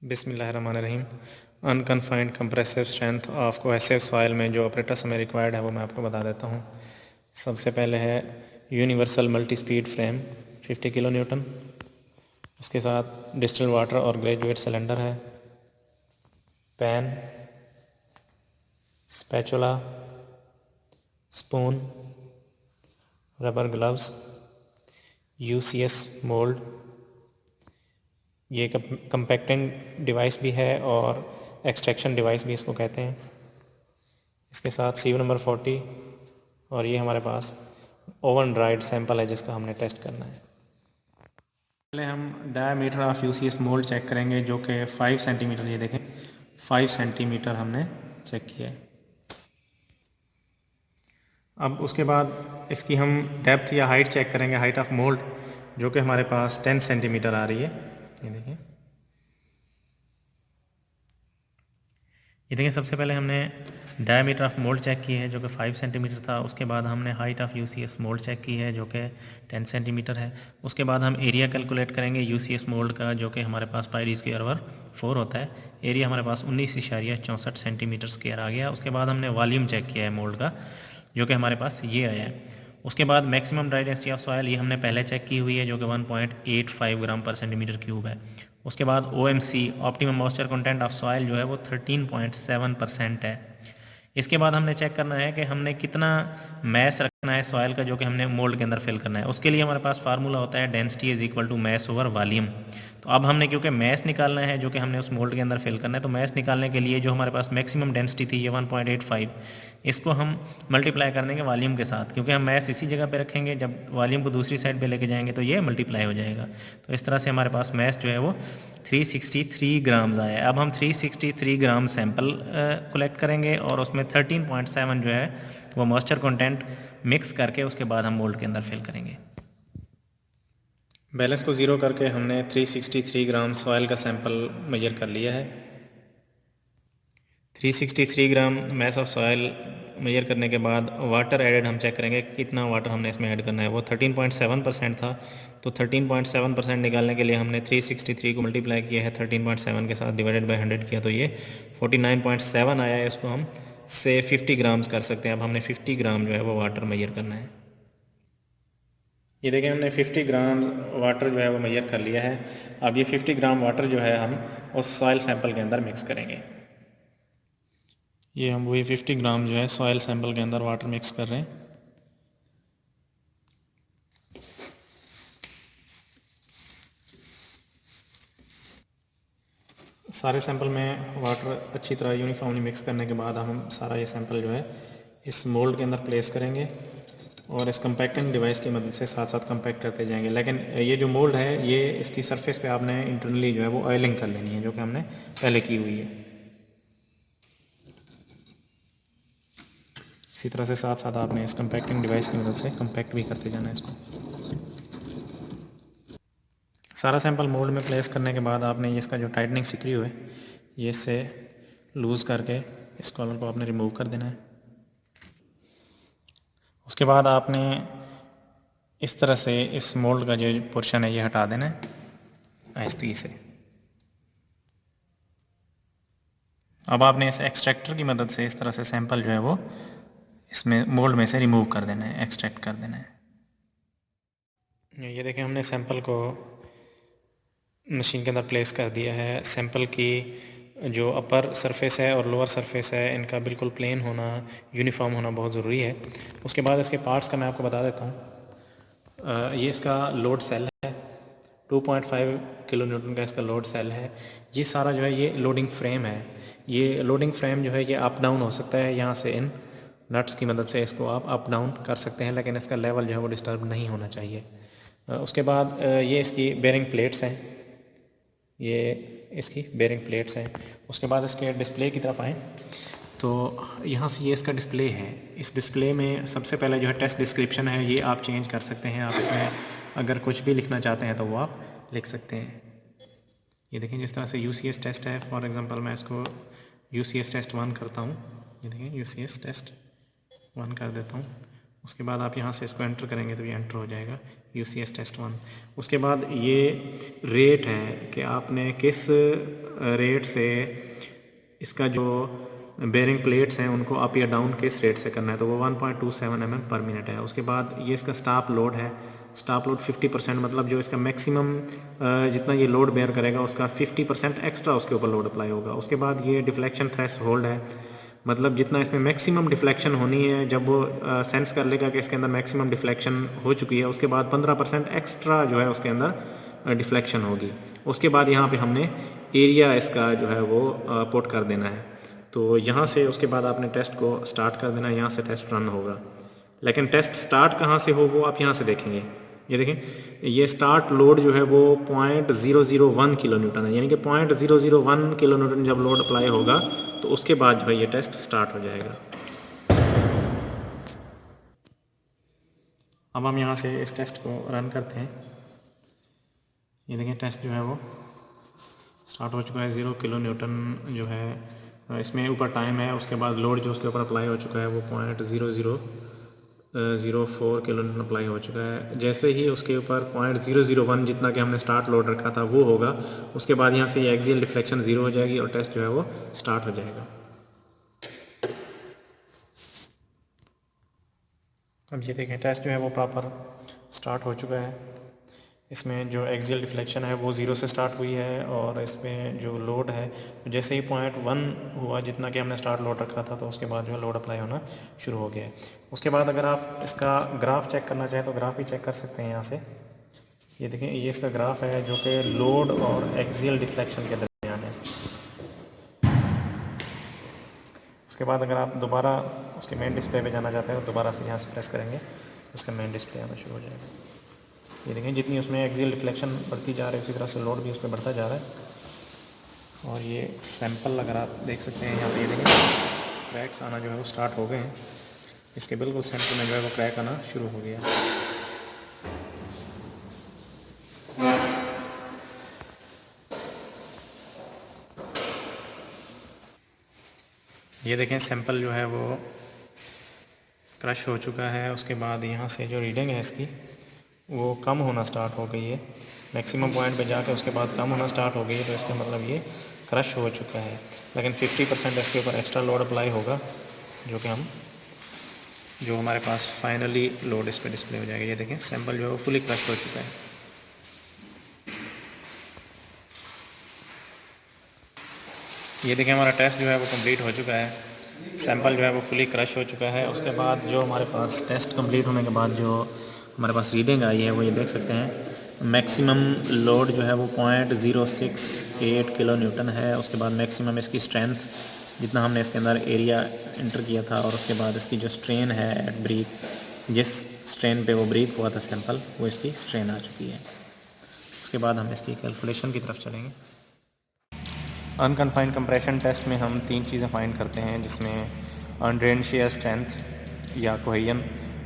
बिस्मिल्लाहिर्रहमानिर्रहीम। Unconfined compressive strength of cohesive soil में जो ऑपरेटर्स हमें रिक्वायर्ड है वो मैं आपको बता देता हूँ। सबसे पहले है universal multi speed frame 50 kilo Newton. उसके साथ डिस्टिल वाटर और ग्रेजुएट सिलेंडर है, pan, spatula, spoon, rubber gloves, UCS mould, ये कंपैक्टिंग डिवाइस भी है और एक्सट्रैक्शन डिवाइस भी इसको कहते हैं। इसके साथ सीव नंबर 40 और ये हमारे पास ओवन ड्राइड सैंपल है जिसका हमने टेस्ट करना है। पहले हम diameter of UCS mould check करेंगे जो कि 5 सेंटीमीटर, ये देखें 5 सेंटीमीटर हमने चेक किया है। अब उसके बाद इसकी हम डेप्थ या हाइट चेक करेंगे, हाइट ऑफ मोल्ड, जो कि हमारे पास 10 सेंटीमीटर आ रही है। ये देखिए सबसे पहले हमने डायमीटर ऑफ मोल्ड चेक की है जो कि 5 सेंटीमीटर था। उसके बाद हमने height of UCS mould check की है जो कि 10 सेंटीमीटर है। उसके बाद हम एरिया कैलकुलेट करेंगे यूसीएस मोल्ड का जो कि हमारे पास πd²/4 होता है। एरिया हमारे पास 19.64 सेंटीमीटर स्क्वायर आ गया। उसके बाद हमने वॉल्यूम चेक किया है मोल्ड का जो कि हमारे पास ये आया है। उसके बाद maximum dry density of soil ये हमने पहले चेक की हुई है जो कि 1.85 ग्राम पर सेंटीमीटर क्यूब है। उसके बाद OMC optimum moisture content of soil जो है वो 13.7% है। इसके बाद हमने चेक करना है कि हमने कितना मैस रखना है सॉयल का जो कि हमने मोल्ड के अंदर फिल करना है। उसके लिए हमारे पास फार्मूला होता है density is equal to mass over volume. तो अब हमने क्योंकि मैस निकालना है जो कि हमने उस मोल्ड के अंदर फिल करना है, तो मैस निकालने के लिए जो हमारे पास मैक्सिमम डेंसिटी थी ये 1.85, इसको हम मल्टीप्लाई कर देंगे वॉल्यूम के साथ, क्योंकि हम मैस इसी जगह पे रखेंगे, जब वॉल्यूम को दूसरी साइड पे लेके जाएंगे तो ये मल्टीप्लाई हो जाएगा। तो इस तरह से हमारे पास मैस जो है वो 363 ग्राम्स आया है। अब हम 363 ग्राम सैंपल कलेक्ट करेंगे और उसमें 13.7 जो है वो मॉइस्चर कंटेंट मिक्स करके उसके बाद हम मोल्ड के अंदर फिल करेंगे। बैलेंस को ज़ीरो करके हमने 363 ग्राम सॉयल का सैंपल मेजर कर लिया है। 363 ग्राम मैस ऑफ सॉयल मेजर करने के बाद वाटर एडेड हम चेक करेंगे कितना वाटर हमने इसमें ऐड करना है। वो 13.7% था, तो 13.7% निकालने के लिए हमने 363 को मल्टीप्लाई किया है 13.7 के साथ, डिवाइडेड बाय 100 किया तो ये 49.7 आया है। इसको हम से 50 ग्राम्स कर सकते हैं। अब हमने 50 ग्राम जो है वो वाटर मेजर करना है। ये देखें हमने 50 ग्राम वाटर जो है वो मेजर कर लिया है। अब ये 50 ग्राम वाटर जो है हम उस सॉयल सैंपल के अंदर मिक्स करेंगे। ये हम वही 50 ग्राम जो है सॉयल सैंपल के अंदर वाटर मिक्स कर रहे हैं। सारे सैंपल में वाटर अच्छी तरह यूनिफॉर्मली मिक्स करने के बाद हम सारा ये सैंपल जो है इस मोल्ड के अंदर प्लेस करेंगे और इस कंपैक्टिंग डिवाइस की मदद से साथ साथ कंपैक्ट करते जाएंगे। लेकिन ये जो मोल्ड है ये इसकी सरफेस पे आपने इंटरनली जो है वो ऑयलिंग कर लेनी है, जो कि हमने पहले की हुई है। इसी तरह से साथ साथ आपने इस कंपैक्टिंग डिवाइस की मदद से कंपैक्ट भी करते जाना है इसको। सारा सैंपल मोल्ड में प्लेस करने के बाद आपने ये इसका जो टाइटनिंग स्क्रू है ये इससे लूज़ करके इस कॉलर को आपने रिमूव कर देना है। उसके बाद आपने इस तरह से इस मोल्ड का जो पोर्शन है ये हटा देना है आहिस्ती से। अब आपने इस एक्सट्रैक्टर की मदद से इस तरह से सैंपल जो है वो इसमें मोल्ड में से रिमूव कर देना है, एक्सट्रैक्ट कर देना है। ये देखें हमने सैंपल को मशीन के अंदर प्लेस कर दिया है। सैंपल की जो अपर सरफेस है और लोअर सरफेस है इनका बिल्कुल प्लेन होना, यूनिफॉर्म होना बहुत ज़रूरी है। उसके बाद इसके पार्ट्स का मैं आपको बता देता हूँ। ये इसका लोड सेल है, 2.5 किलो न्यूटन का इसका लोड सेल है। ये सारा जो है ये लोडिंग फ्रेम है। ये लोडिंग फ्रेम जो है ये अप डाउन हो सकता है, यहाँ से इन नट्स की मदद से इसको आप अप डाउन कर सकते हैं, लेकिन इसका लेवल जो है वो डिस्टर्ब नहीं होना चाहिए। उसके बाद ये इसकी बेरिंग प्लेट्स हैं, ये इसकी बेरिंग प्लेट्स हैं। उसके बाद इसके डिस्प्ले की तरफ आएँ तो यहाँ से ये इसका डिस्प्ले है। इस डिस्प्ले में सबसे पहले जो है टेस्ट डिस्क्रिप्शन है, ये आप चेंज कर सकते हैं। आप इसमें अगर कुछ भी लिखना चाहते हैं तो वो आप लिख सकते हैं। ये देखें जिस तरह से UCS टेस्ट है, फॉर एग्ज़ाम्पल मैं इसको UCS टेस्ट 1 करता हूँ। ये देखें UCS टेस्ट 1 कर देता हूँ उसके बाद आप यहाँ से इसको एंटर करेंगे तो ये एंटर हो जाएगा UCS टेस्ट 1। उसके बाद ये रेट है कि आपने किस रेट से इसका जो बेरिंग प्लेट्स हैं उनको अप या डाउन किस रेट से करना है, तो वो 1.27 mm पर मिनट है। उसके बाद ये इसका स्टॉप लोड है, स्टॉप लोड 50%, मतलब जो इसका मैक्सिमम जितना ये लोड बेयर करेगा उसका 50% एक्स्ट्रा उसके ऊपर लोड अप्लाई होगा। उसके बाद ये डिफ्लेक्शन थ्रेश होल्ड है, मतलब जितना इसमें मैक्सिमम डिफ्लेक्शन होनी है, जब वो सेंस कर लेगा कि इसके अंदर मैक्सिमम डिफ्लेक्शन हो चुकी है, उसके बाद 15% एक्स्ट्रा जो है उसके अंदर डिफ्लेक्शन होगी। उसके बाद यहाँ पे हमने एरिया इसका जो है वो पुट कर देना है। तो यहाँ से उसके बाद आपने टेस्ट को स्टार्ट कर देना है, यहाँ से टेस्ट रन होगा। लेकिन टेस्ट स्टार्ट कहाँ से हो वो आप यहाँ से देखेंगे। ये देखें, ये स्टार्ट लोड जो है वो 0.001 किलो न्यूटन है, यानी कि 0.001 किलो न्यूटन जब लोड अप्लाई होगा तो उसके बाद जो है ये टेस्ट स्टार्ट हो जाएगा। अब हम यहाँ से इस टेस्ट को रन करते हैं। ये देखें, टेस्ट जो है वो स्टार्ट हो चुका है। 0 किलो न्यूटन जो है इसमें ऊपर टाइम है, उसके बाद लोड जो उसके ऊपर अप्लाई हो चुका है वो 0.0004 किलो न्यूटन अप्लाई हो चुका है। जैसे ही उसके ऊपर 0.001 जितना कि हमने स्टार्ट लोड रखा था वो होगा, उसके बाद यहाँ से ये एक्सियल डिफ्लेक्शन 0 हो जाएगी और टेस्ट जो है वो स्टार्ट हो जाएगा। अब ये देखें, टेस्ट जो है वो प्रॉपर स्टार्ट हो चुका है। इसमें जो एक्सियल डिफ्लेक्शन है वो 0 से स्टार्ट हुई है और इसमें जो लोड है जैसे ही 0.1 हुआ जितना कि हमने स्टार्ट लोड रखा था, तो उसके बाद जो है लोड अप्लाई होना शुरू हो गया है। उसके बाद अगर आप इसका ग्राफ चेक करना चाहें तो ग्राफ भी चेक कर सकते हैं यहाँ से। ये देखें, ये इसका ग्राफ है जो कि लोड और एक्सियल डिफ्लेक्शन के दरमियान है। उसके बाद अगर आप दोबारा उसके मेन डिस्प्ले पे जाना चाहते हैं तो दोबारा से यहाँ से प्रेस करेंगे, इसका मेन डिस्प्ले आना शुरू हो जाएगा। ये देखें, जितनी उसमें एक्सियल डिफ्लेक्शन बढ़ती जा रही है उसी तरह से लोड भी उसमें बढ़ता जा रहा है। और ये सैंपल अगर आप देख सकते हैं यहाँ पे, ये देखें क्रैक्स आना जो है वो स्टार्ट हो गए हैं। इसके बिल्कुल सेंटर में जो है वो क्रैक आना शुरू हो गया। ये देखें, सैंपल जो है वो क्रश हो चुका है। उसके बाद यहाँ से जो रीडिंग है इसकी वो कम होना स्टार्ट हो गई है, मैक्सिमम पॉइंट पे जाके उसके बाद कम होना स्टार्ट हो गई है, तो इसका मतलब ये क्रश हो चुका है। लेकिन 50% इसके ऊपर एक्स्ट्रा लोड अप्लाई होगा जो हमारे पास फाइनली लोड इस पर डिस्प्ले हो जाएगा। ये देखें, सैंपल जो है वो फुली क्रश हो चुका है। ये देखें, हमारा टेस्ट जो है वो कंप्लीट हो चुका है। सैंपल जो है वो फुली क्रश हो चुका है। उसके बाद जो हमारे पास टेस्ट कंप्लीट होने के बाद जो हमारे पास रीडिंग आई है वो ये देख सकते हैं। मैक्सिमम लोड जो है वो 0.068 किलो न्यूटन है। उसके बाद मैक्सिमम इसकी स्ट्रेंथ जितना हमने इसके अंदर एरिया इंटर किया था, और उसके बाद इसकी जो स्ट्रेन है एट ब्रीक, जिस स्ट्रेन पे वो ब्रीक हुआ था सैंपल, वो इसकी स्ट्रेन आ चुकी है। उसके बाद हम इसकी कैलकुलेशन की तरफ चलेंगे। अनकन्फाइंड कंप्रेशन टेस्ट में हम 3 चीज़ें फाइंड करते हैं, जिसमें अनड्रेन्ड शेयर स्ट्रेंथ या कोहेजन,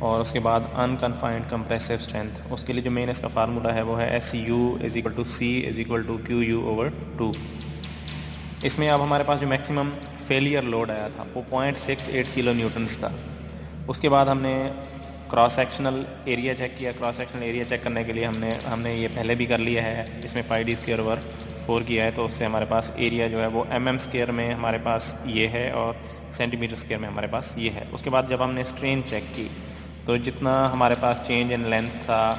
और उसके बाद अनकन्फाइंड कंप्रेसिव स्ट्रेंथ। उसके लिए जो मेन इसका फार्मूला है वो है SU = C = QU/2। इसमें अब हमारे पास जो मैक्सिमम फेलियर लोड आया था वो 0.68 किलो न्यूटन्स था। उसके बाद हमने क्रॉस सेक्शनल एरिया चेक किया। क्रॉस सेक्शनल एरिया चेक करने के लिए हमने ये पहले भी कर लिया है, इसमें πd²/4 किया है, तो उससे हमारे पास एरिया जो है वो mm² में हमारे पास ये है और cm² में हमारे पास ये है। उसके बाद जब हमने स्ट्रेन चेक की तो जितना हमारे पास चेंज इन लेंथ था,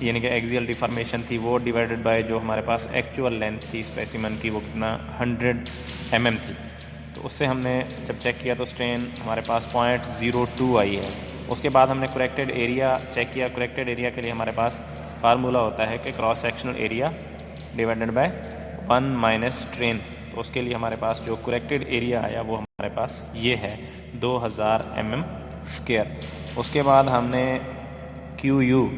यानी कि एक्सियल डिफॉर्मेशन थी, वो डिवाइडेड बाय जो हमारे पास एक्चुअल लेंथ थी स्पेसिमन की, वो कितना 100 mm थी। तो उससे हमने जब चेक किया तो स्ट्रेन हमारे पास 0.02 आई है। उसके बाद हमने करेक्टेड एरिया चेक किया। करेक्टेड एरिया के लिए हमारे पास फार्मूला होता है कि cross sectional area divided by 1 minus strain. तो उसके लिए हमारे पास जो करेक्टेड एरिया आया वो हमारे पास ये है 2000 mm²। उसके बाद हमने QU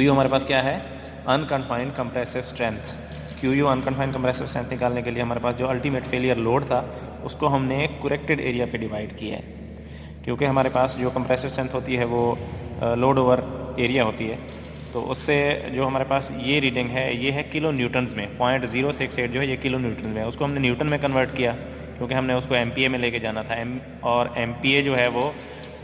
हमारे पास क्या है, unconfined compressive strength. QU unconfined compressive strength निकालने के लिए हमारे पास जो अल्टीमेट फेलियर लोड था उसको हमने करेक्टेड एरिया पे डिवाइड किया है, क्योंकि हमारे पास जो कंप्रेसिव स्ट्रेंथ होती है वो लोड ओवर एरिया होती है। तो उससे जो हमारे पास ये रीडिंग है ये है किलो न्यूटन्स में। 0.068 जो है ये किलो न्यूटन में है, उसको हमने न्यूटन में कन्वर्ट किया क्योंकि हमने उसको MPa में लेके जाना था। और MPa जो है वो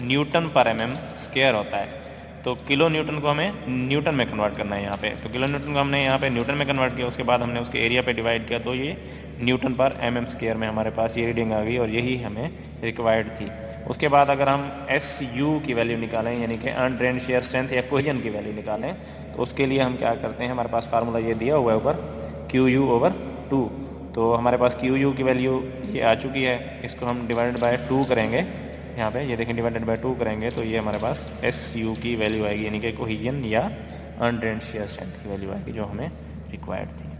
न्यूटन पर एमएम स्क्वायर होता है। तो किलो न्यूटन को हमें न्यूटन में कन्वर्ट करना है यहाँ पे। तो किलो न्यूटन को हमने यहाँ पे न्यूटन में कन्वर्ट किया, उसके बाद हमने उसके एरिया पे डिवाइड किया, तो ये न्यूटन पर एमएम स्क्वायर में हमारे पास ये रीडिंग आ गई और यही हमें रिक्वायर्ड थी। उसके बाद अगर हम SU की वैल्यू निकालें, यानी कि अनड्रेन्ड शेयर स्ट्रेंथ या कोहेजन की वैल्यू निकालें, तो उसके लिए हम क्या करते हैं, हमारे पास फार्मूला ये दिया हुआ है ऊपर, QU/2। तो हमारे पास QU की वैल्यू ये आ चुकी है, इसको हम डिवाइडेड बाय 2 करेंगे, यहाँ पे ये देखें डिवाइडेड बाय 2 करेंगे तो ये हमारे पास SU की वैल्यू आएगी, यानी कि कोहेजन या अनड्रेन्ड शेयर स्ट्रेंथ की वैल्यू आएगी जो हमें रिक्वायर्ड थी।